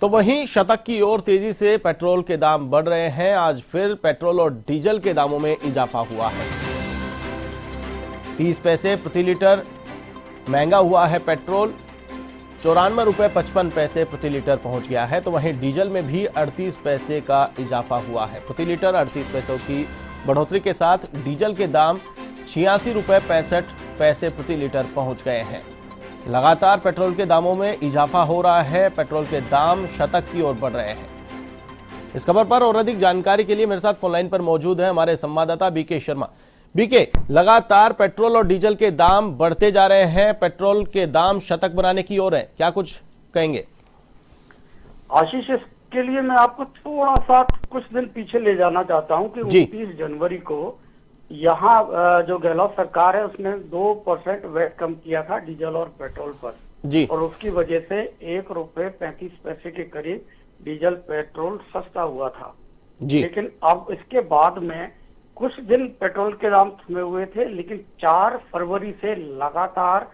तो वहीं शतक की ओर तेजी से पेट्रोल के दाम बढ़ रहे हैं। आज फिर पेट्रोल और डीजल के दामों में इजाफा हुआ है। 30 पैसे प्रति लीटर महंगा हुआ है पेट्रोल, 94 रुपए 55 पैसे प्रति लीटर पहुंच गया है। तो वहीं डीजल में भी 38 पैसे का इजाफा हुआ है। प्रति लीटर 38 पैसों की बढ़ोतरी के साथ डीजल के दाम 86 रुपए 65 पैसे प्रति लीटर पहुंच गए हैं। लगातार पेट्रोल के दामों में इजाफा हो रहा है। पेट्रोल के दाम शतक की ओर बढ़ रहे हैं। इस खबर पर और अधिक जानकारी के लिए मेरे साथ फोनलाइन पर मौजूद है हमारे संवाददाता बीके शर्मा। बीके, लगातार पेट्रोल और डीजल के दाम बढ़ते जा रहे हैं, पेट्रोल के दाम शतक बनाने की ओर है, क्या कुछ कहेंगे? आशीष, इसके लिए मैं आपको थोड़ा सा कुछ दिन पीछे ले जाना चाहता हूं कि 29 जनवरी को यहाँ जो गहलोत सरकार है उसने 2% वैट कम किया था डीजल और पेट्रोल पर जी। और उसकी वजह से 1 रुपए 35 पैसे के करीब डीजल पेट्रोल सस्ता हुआ था जी। लेकिन अब इसके बाद में कुछ दिन पेट्रोल के दाम थमे हुए थे, लेकिन 4 फरवरी से लगातार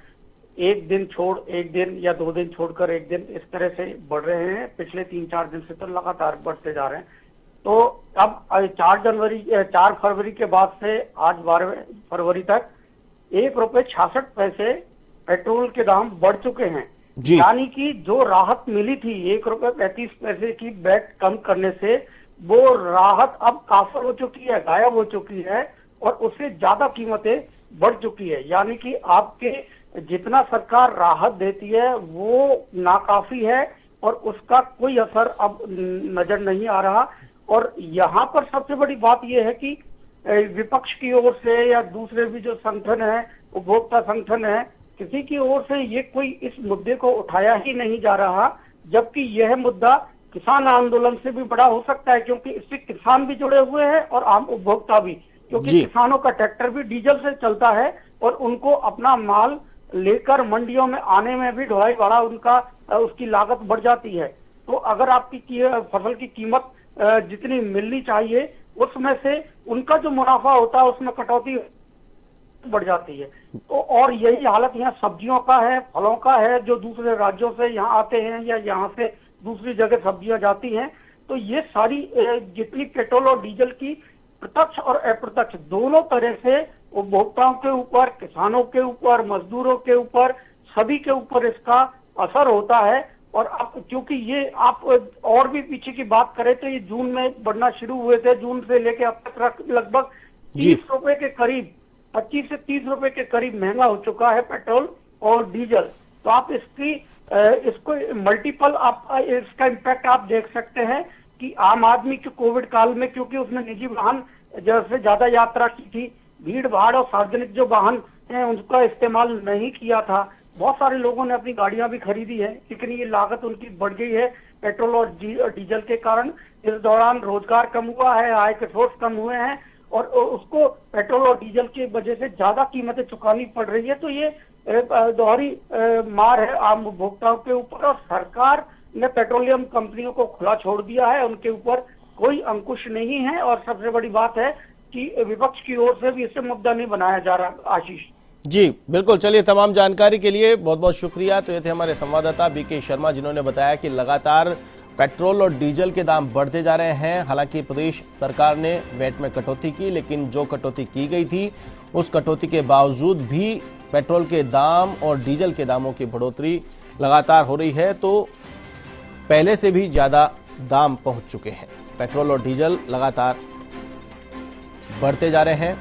एक दिन छोड़ एक दिन या 2 दिन छोड़कर एक दिन इस तरह से बढ़ रहे हैं। पिछले 3-4 दिन से तो लगातार बढ़ते जा रहे हैं। तो अब 4 फरवरी के बाद से आज 12 फरवरी तक 1 रुपए 66 पैसे पेट्रोल के दाम बढ़ चुके हैं। यानी कि जो राहत मिली थी 1 रुपए 35 पैसे की वैट कम करने से, वो राहत अब काफिर हो चुकी है, गायब हो चुकी है और उससे ज्यादा कीमतें बढ़ चुकी है। यानी कि आपके जितना सरकार राहत देती है वो नाकाफी है और उसका कोई असर अब नजर नहीं आ रहा। और यहाँ पर सबसे बड़ी बात यह है कि विपक्ष की ओर से या दूसरे भी जो संगठन है, उपभोक्ता संगठन है, किसी की ओर से ये कोई इस मुद्दे को उठाया ही नहीं जा रहा, जबकि यह मुद्दा किसान आंदोलन से भी बड़ा हो सकता है क्योंकि इससे किसान भी जुड़े हुए हैं और आम उपभोक्ता भी, क्योंकि किसानों का ट्रैक्टर भी डीजल से चलता है और उनको अपना माल लेकर मंडियों में आने में भी ढुलाई भाड़ा उनका उसकी लागत बढ़ जाती है। तो अगर आपकी फसल की कीमत जितनी मिलनी चाहिए उसमें से उनका जो मुनाफा होता है उसमें कटौती बढ़ जाती है। तो और यही हालत यहाँ सब्जियों का है, फलों का है, जो दूसरे राज्यों से यहाँ आते हैं या यहाँ से दूसरी जगह सब्जियां जाती हैं। तो ये सारी जितनी पेट्रोल और डीजल की प्रत्यक्ष और अप्रत्यक्ष दोनों तरह से उपभोक्ताओं के ऊपर, किसानों के ऊपर, मजदूरों के ऊपर, सभी के ऊपर इसका असर होता है। और अब क्योंकि ये आप और भी पीछे की बात करें तो ये जून में बढ़ना शुरू हुए थे, जून से लेके अब तक लगभग 30 रुपए के करीब, 25 से 30 रुपए के करीब महंगा हो चुका है पेट्रोल और डीजल। तो आप इसको मल्टीपल आप इसका इम्पैक्ट आप देख सकते हैं कि आम आदमी के कोविड काल में, क्योंकि उसने निजी वाहन जैसे ज्यादा यात्रा की थी, भीड़ भाड़ और सार्वजनिक जो वाहन है उनका इस्तेमाल नहीं किया था, बहुत सारे लोगों ने अपनी गाड़ियां भी खरीदी है, लेकिन ये लागत उनकी बढ़ गई है पेट्रोल और डीजल के कारण। इस दौरान रोजगार कम हुआ है, आय के सोर्स कम हुए हैं और उसको पेट्रोल और डीजल की वजह से ज्यादा कीमतें चुकानी पड़ रही है। तो ये दोहरी मार है आम उपभोक्ताओं के ऊपर और सरकार ने पेट्रोलियम कंपनियों को खुला छोड़ दिया है, उनके ऊपर कोई अंकुश नहीं है। और सबसे बड़ी बात है कि विपक्ष की ओर से भी इसे मुद्दा नहीं बनाया जा रहा। आशीष जी बिल्कुल, चलिए तमाम जानकारी के लिए बहुत बहुत शुक्रिया। तो ये थे हमारे संवाददाता बीके शर्मा जिन्होंने बताया कि लगातार पेट्रोल और डीजल के दाम बढ़ते जा रहे हैं। हालांकि प्रदेश सरकार ने वैट में कटौती की, लेकिन जो कटौती की गई थी उस कटौती के बावजूद भी पेट्रोल के दाम और डीजल के दामों की बढ़ोतरी लगातार हो रही है। तो पहले से भी ज्यादा दाम पहुंच चुके हैं। पेट्रोल और डीजल लगातार बढ़ते जा रहे हैं।